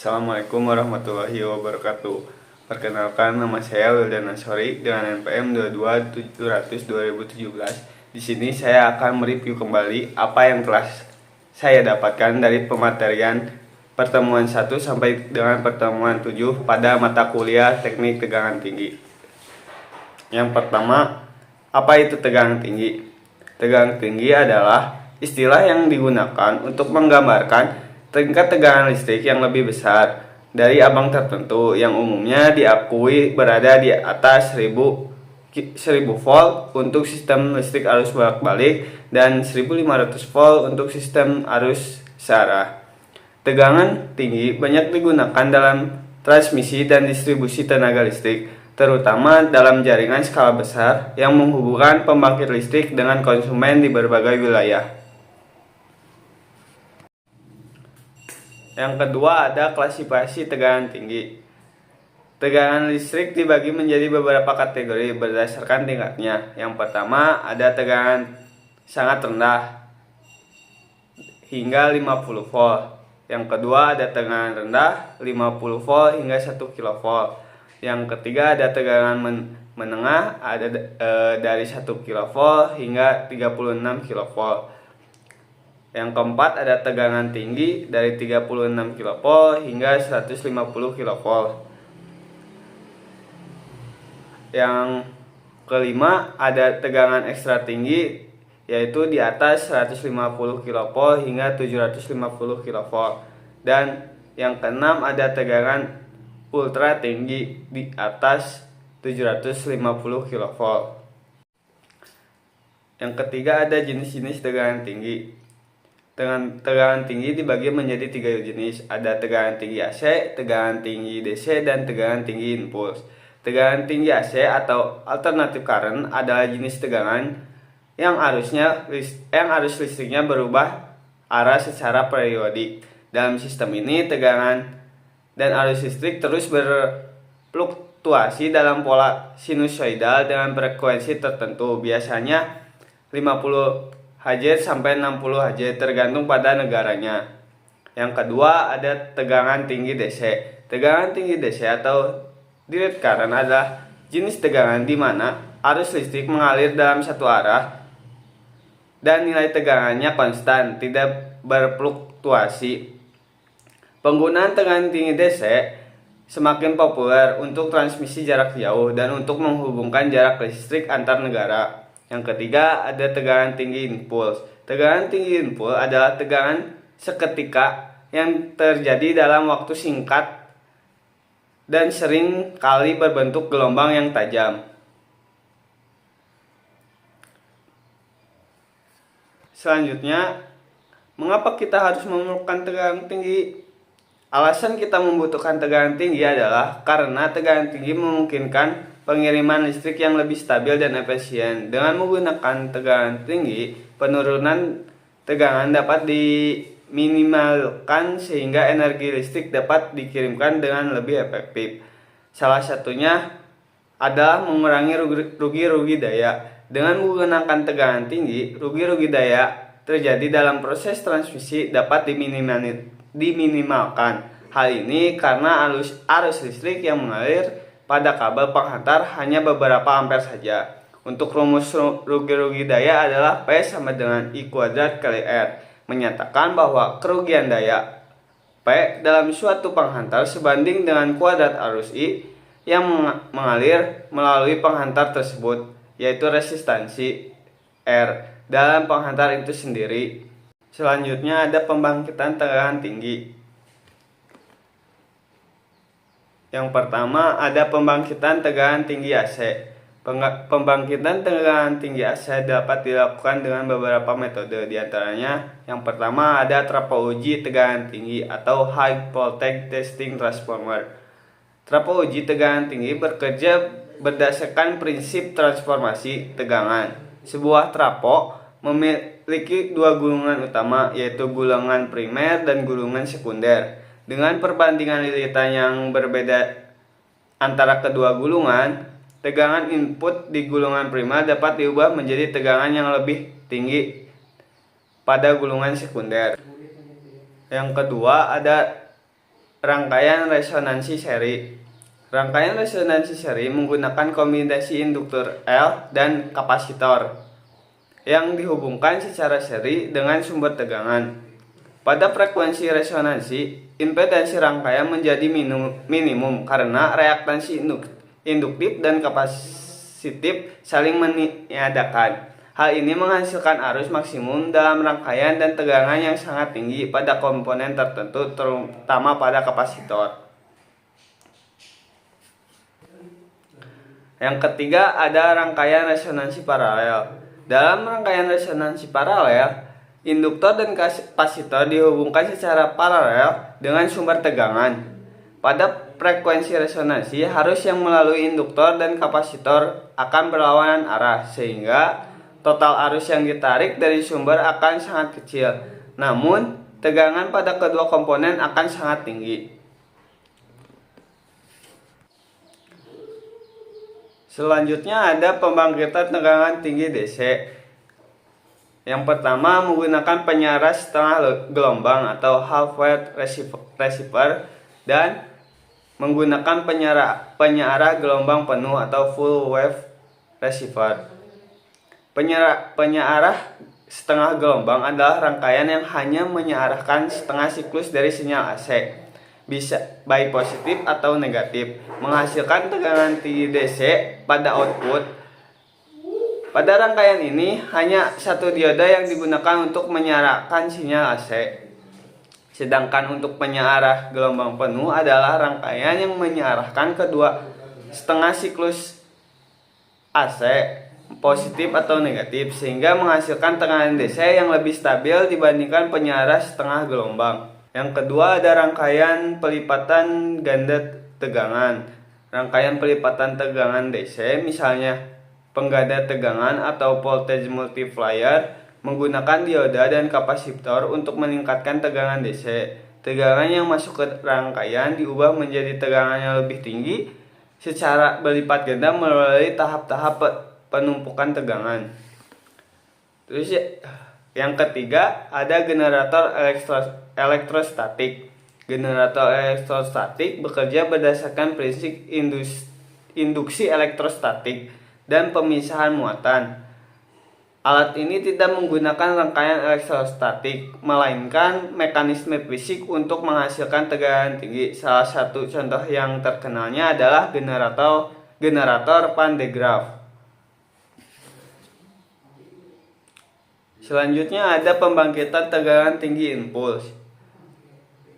Assalamualaikum warahmatullahi wabarakatuh. Perkenalkan, nama saya Wildan Ansori dengan NPM 22.700/2017. Di sini saya akan mereview kembali apa yang telah saya dapatkan dari pematerian pertemuan 1 sampai dengan pertemuan 7 pada mata kuliah Teknik Tegangan Tinggi. Yang pertama, apa itu tegangan tinggi? Tegangan tinggi adalah istilah yang digunakan untuk menggambarkan tingkat tegangan listrik yang lebih besar dari ambang tertentu yang umumnya diakui berada di atas 1000 volt untuk sistem listrik arus bolak-balik dan 1500 volt untuk sistem arus searah. Tegangan tinggi banyak digunakan dalam transmisi dan distribusi tenaga listrik, terutama dalam jaringan skala besar yang menghubungkan pembangkit listrik dengan konsumen di berbagai wilayah. Yang kedua ada klasifikasi tegangan tinggi. Tegangan listrik dibagi menjadi beberapa kategori berdasarkan tingkatnya. Yang pertama ada tegangan sangat rendah hingga 50 volt. Yang kedua ada tegangan rendah 50 volt hingga 1 kV. Yang ketiga ada tegangan menengah ada dari 1 kV hingga 36 kV. Yang keempat ada tegangan tinggi dari 36 kV hingga 150 kV. Yang kelima ada tegangan ekstra tinggi yaitu di atas 150 kV hingga 750 kV. Dan yang keenam ada tegangan ultra tinggi di atas 750 kV. Yang ketiga ada jenis-jenis tegangan tinggi. Tegangan tinggi dibagi menjadi 3 jenis. Ada tegangan tinggi AC, tegangan tinggi DC, dan tegangan tinggi impuls. Tegangan tinggi AC atau alternative current adalah jenis tegangan yang arus listriknya berubah arah secara periodik. Dalam sistem ini tegangan dan arus listrik terus berfluktuasi dalam pola sinusoidal dengan frekuensi tertentu, biasanya 50 Hz sampai 60 Hz tergantung pada negaranya. Yang kedua ada tegangan tinggi DC. Tegangan tinggi DC atau direct current adalah jenis tegangan di mana arus listrik mengalir dalam satu arah dan nilai tegangannya konstan, tidak berfluktuasi. Penggunaan tegangan tinggi DC semakin populer untuk transmisi jarak jauh dan untuk menghubungkan jarak listrik antar negara. Yang ketiga ada tegangan tinggi impuls. Tegangan tinggi impuls adalah tegangan seketika yang terjadi dalam waktu singkat dan sering kali berbentuk gelombang yang tajam. Selanjutnya, mengapa kita harus memerlukan tegangan tinggi? Alasan kita membutuhkan tegangan tinggi adalah karena tegangan tinggi memungkinkan pengiriman listrik yang lebih stabil dan efisien. Dengan menggunakan tegangan tinggi, penurunan tegangan dapat diminimalkan sehingga energi listrik dapat dikirimkan dengan lebih efektif. Salah satunya adalah mengurangi rugi-rugi daya. Dengan menggunakan tegangan tinggi, rugi-rugi daya terjadi dalam proses transmisi dapat diminimalkan. Hal ini karena arus listrik yang mengalir pada kabel penghantar hanya beberapa ampere saja. Untuk rumus rugi-rugi daya adalah P sama dengan I kuadrat kali R, menyatakan bahwa kerugian daya P dalam suatu penghantar sebanding dengan kuadrat arus I yang mengalir melalui penghantar tersebut, yaitu resistansi R dalam penghantar itu sendiri. Selanjutnya ada pembangkitan tegangan tinggi. Yang pertama ada pembangkitan tegangan tinggi AC. Pembangkitan tegangan tinggi AC dapat dilakukan dengan beberapa metode. Di antaranya yang pertama ada trafo uji tegangan tinggi atau high voltage testing transformer. Trafo uji tegangan tinggi bekerja berdasarkan prinsip transformasi tegangan. Sebuah trafo memiliki dua gulungan utama, yaitu gulungan primer dan gulungan sekunder. Dengan perbandingan lilitan yang berbeda antara kedua gulungan, tegangan input di gulungan primer dapat diubah menjadi tegangan yang lebih tinggi pada gulungan sekunder. Yang kedua ada rangkaian resonansi seri. Rangkaian resonansi seri menggunakan kombinasi induktor L dan kapasitor yang dihubungkan secara seri dengan sumber tegangan. Pada frekuensi resonansi, impedansi rangkaian menjadi minimum karena reaktansi induktif dan kapasitif saling meniadakan. Hal ini menghasilkan arus maksimum dalam rangkaian dan tegangan yang sangat tinggi pada komponen tertentu, terutama pada kapasitor. Yang ketiga, ada rangkaian resonansi paralel. Dalam rangkaian resonansi paralel, induktor dan kapasitor dihubungkan secara paralel dengan sumber tegangan. Pada frekuensi resonansi, arus yang melalui induktor dan kapasitor akan berlawanan arah, sehingga total arus yang ditarik dari sumber akan sangat kecil. Namun, tegangan pada kedua komponen akan sangat tinggi. Selanjutnya ada pembangkitan tegangan tinggi DC. Yang pertama menggunakan penyiar setengah gelombang atau half wave receiver dan menggunakan penyiar gelombang penuh atau full wave receiver. Penyiar setengah gelombang adalah rangkaian yang hanya menyiarkan setengah siklus dari sinyal AC, bisa baik positif atau negatif, menghasilkan tegangan tinggi DC pada output. Pada rangkaian ini hanya satu dioda yang digunakan untuk menyiarkan sinyal AC. Sedangkan untuk penyiar gelombang penuh adalah rangkaian yang menyiarkan kedua setengah siklus AC, positif atau negatif, sehingga menghasilkan tegangan DC yang lebih stabil dibandingkan penyiar setengah gelombang. Yang kedua ada rangkaian pelipatan ganda tegangan. Rangkaian pelipatan tegangan DC, misalnya pengganda tegangan atau voltage multiplier, menggunakan dioda dan kapasitor untuk meningkatkan tegangan DC. Tegangan yang masuk ke rangkaian diubah menjadi tegangan yang lebih tinggi secara berlipat ganda melalui tahap-tahap penumpukan tegangan. Terus yang ketiga ada generator elektrostatik. Generator elektrostatik bekerja berdasarkan prinsip induksi elektrostatik dan pemisahan muatan. Alat ini tidak menggunakan rangkaian elektrostatik, melainkan mekanisme fisik untuk menghasilkan tegangan tinggi. Salah satu contoh yang terkenalnya adalah generator Van de Graaff. Selanjutnya ada pembangkitan tegangan tinggi impuls.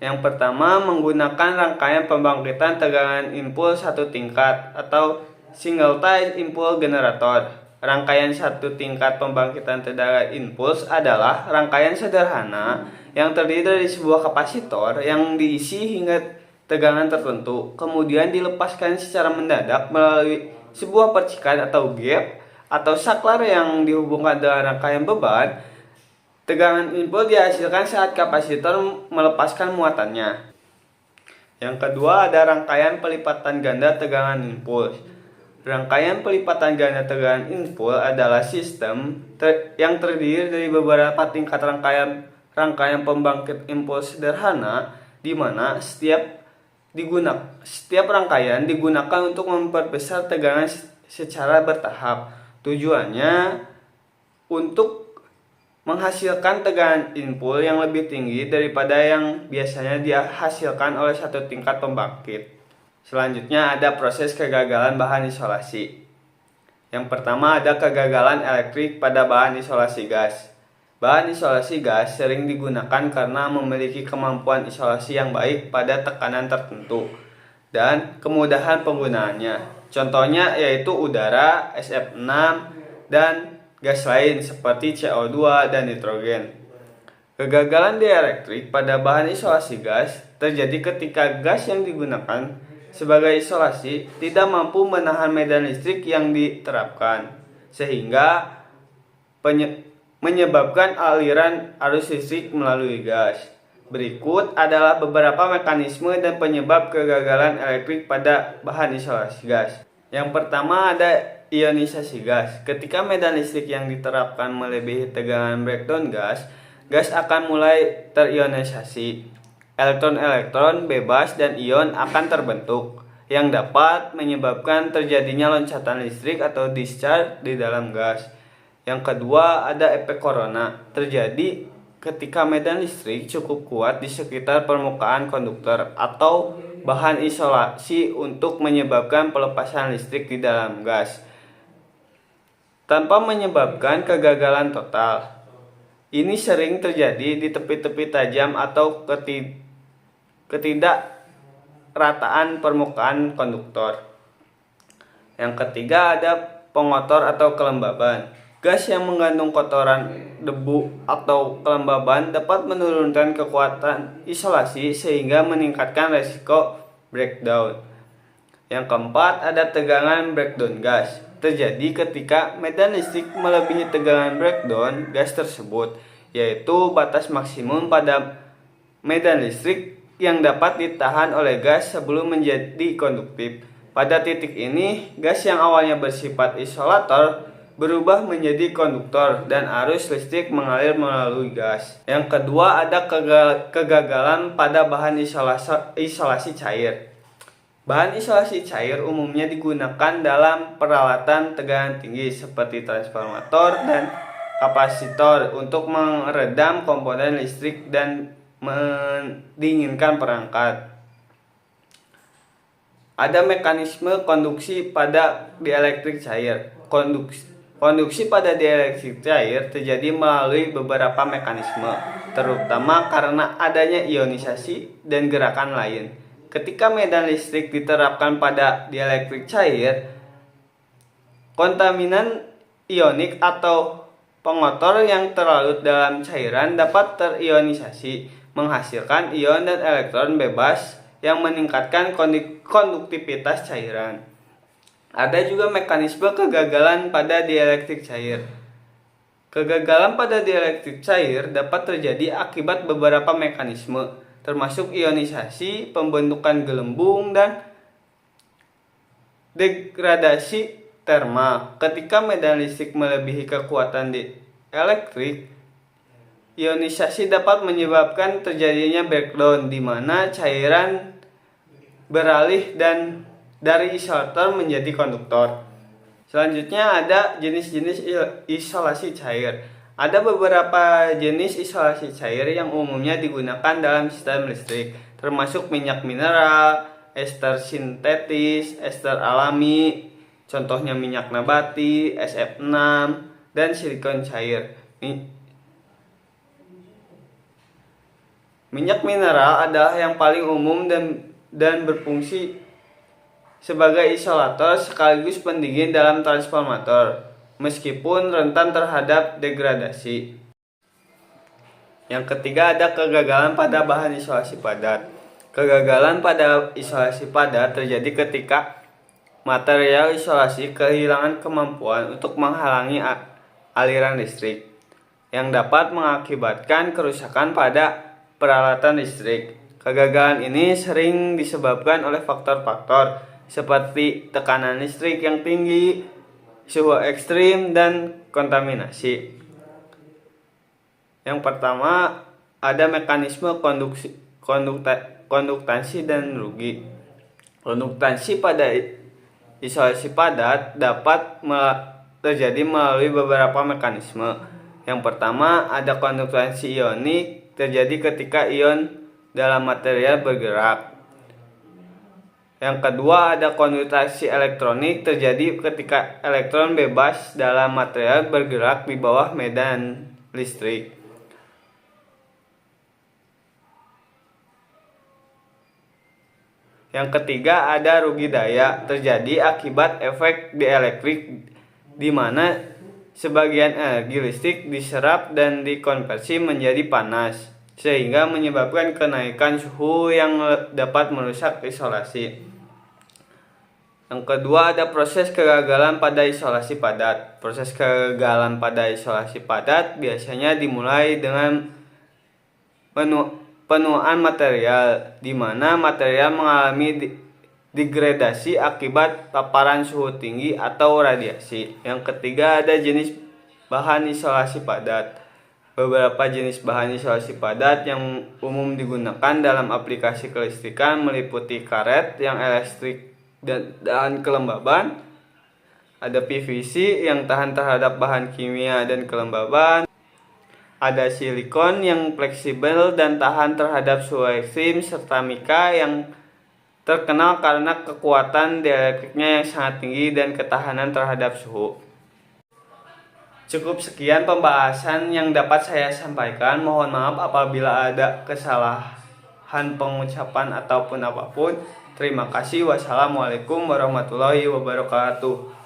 Yang pertama menggunakan rangkaian pembangkitan tegangan impuls satu tingkat atau single phase impulse generator. Rangkaian satu tingkat pembangkitan tegangan impuls adalah rangkaian sederhana yang terdiri dari sebuah kapasitor yang diisi hingga tegangan tertentu, kemudian dilepaskan secara mendadak melalui sebuah percikan atau gap atau saklar yang dihubungkan dengan rangkaian beban. Tegangan impuls dihasilkan saat kapasitor melepaskan muatannya. Yang kedua ada rangkaian pelipatan ganda tegangan impuls. Rangkaian pelipatan ganda tegangan impuls adalah sistem yang terdiri dari beberapa tingkat rangkaian pembangkit impuls sederhana, di mana setiap rangkaian digunakan untuk memperbesar tegangan secara bertahap. Tujuannya untuk menghasilkan tegangan impuls yang lebih tinggi daripada yang biasanya dihasilkan oleh satu tingkat pembangkit. Selanjutnya ada proses kegagalan bahan isolasi. Yang pertama ada kegagalan elektrik pada bahan isolasi gas. Bahan isolasi gas sering digunakan karena memiliki kemampuan isolasi yang baik pada tekanan tertentu dan kemudahan penggunaannya. Contohnya yaitu udara, SF6, dan gas lain seperti CO2 dan nitrogen. Kegagalan dielektrik pada bahan isolasi gas terjadi ketika gas yang digunakan sebagai isolasi tidak mampu menahan medan listrik yang diterapkan, sehingga menyebabkan aliran arus listrik melalui gas. Berikut adalah beberapa mekanisme dan penyebab kegagalan elektrik pada bahan isolasi gas. Yang pertama ada ionisasi gas. Ketika medan listrik yang diterapkan melebihi tegangan breakdown gas, gas akan mulai terionisasi. elektron-elektron bebas dan ion akan terbentuk yang dapat menyebabkan terjadinya loncatan listrik atau discharge di dalam gas. Yang kedua ada efek corona, terjadi ketika medan listrik cukup kuat di sekitar permukaan konduktor atau bahan isolasi untuk menyebabkan pelepasan listrik di dalam gas tanpa menyebabkan kegagalan total. Ini sering terjadi di tepi-tepi tajam atau ketidakrataan permukaan konduktor. Yang ketiga ada pengotor atau kelembaban. Gas yang mengandung kotoran, debu, atau kelembaban dapat menurunkan kekuatan isolasi sehingga meningkatkan resiko breakdown. Yang keempat ada tegangan breakdown gas. Terjadi ketika medan listrik melebihi tegangan breakdown gas tersebut, yaitu batas maksimum pada medan listrik yang dapat ditahan oleh gas sebelum menjadi konduktif. Pada titik ini, gas yang awalnya bersifat isolator berubah menjadi konduktor dan arus listrik mengalir melalui gas. Yang kedua ada kegagalan pada bahan isolasi cair. Bahan isolasi cair umumnya digunakan dalam peralatan tegangan tinggi seperti transformator dan kapasitor untuk meredam komponen listrik dan mendinginkan perangkat. Ada mekanisme konduksi pada dieelektrik cair. Konduksi pada dieelektrik cair terjadi melalui beberapa mekanisme, terutama karena adanya ionisasi dan gerakan lain. Ketika medan listrik diterapkan pada dieelektrik cair, kontaminan ionik atau pengotor yang terlarut dalam cairan dapat terionisasi, menghasilkan ion dan elektron bebas yang meningkatkan konduktivitas cairan. Ada juga mekanisme kegagalan pada dieelektrik cair. Kegagalan pada dieelektrik cair dapat terjadi akibat beberapa mekanisme, termasuk ionisasi, pembentukan gelembung, dan degradasi termal. Ketika medan listrik melebihi kekuatan dieelektrik, ionisasi dapat menyebabkan terjadinya breakdown, di mana cairan beralih dari isolator menjadi konduktor. Selanjutnya ada jenis-jenis isolasi cair. Ada beberapa jenis isolasi cair yang umumnya digunakan dalam sistem listrik, termasuk minyak mineral, ester sintetis, ester alami, contohnya minyak nabati, SF6, dan silikon cair. Minyak mineral adalah yang paling umum dan berfungsi sebagai isolator sekaligus pendingin dalam transformator, meskipun rentan terhadap degradasi. Yang ketiga ada kegagalan pada bahan isolasi padat. Kegagalan pada isolasi padat terjadi ketika material isolasi kehilangan kemampuan untuk menghalangi aliran listrik, yang dapat mengakibatkan kerusakan pada peralatan listrik. Kegagalan ini sering disebabkan oleh faktor-faktor seperti tekanan listrik yang tinggi, suhu ekstrim, dan kontaminasi. Yang pertama ada mekanisme konduktansi dan rugi. Konduktansi pada isolasi padat dapat terjadi melalui beberapa mekanisme. Yang pertama ada konduktansi ionik, terjadi ketika ion dalam material bergerak. Yang kedua ada konduktansi elektronik, terjadi ketika elektron bebas dalam material bergerak di bawah medan listrik. Yang ketiga ada rugi daya, terjadi akibat efek dieelektrik, di mana sebagian energi listrik diserap dan dikonversi menjadi panas, sehingga menyebabkan kenaikan suhu yang dapat merusak isolasi. Yang kedua ada proses kegagalan pada isolasi padat. Proses kegagalan pada isolasi padat biasanya dimulai dengan penuaan material, di mana material mengalami degradasi akibat paparan suhu tinggi atau radiasi. Yang ketiga ada jenis bahan isolasi padat. Beberapa jenis bahan isolasi padat yang umum digunakan dalam aplikasi kelistrikan meliputi karet yang elektrik dan kelembaban, ada PVC yang tahan terhadap bahan kimia dan kelembaban, ada silikon yang fleksibel dan tahan terhadap suhu ekstrim, serta mika yang terkenal karena kekuatan dielektriknya yang sangat tinggi dan ketahanan terhadap suhu. Cukup sekian pembahasan yang dapat saya sampaikan. Mohon maaf apabila ada kesalahan pengucapan ataupun apapun. Terima kasih. Wassalamualaikum warahmatullahi wabarakatuh.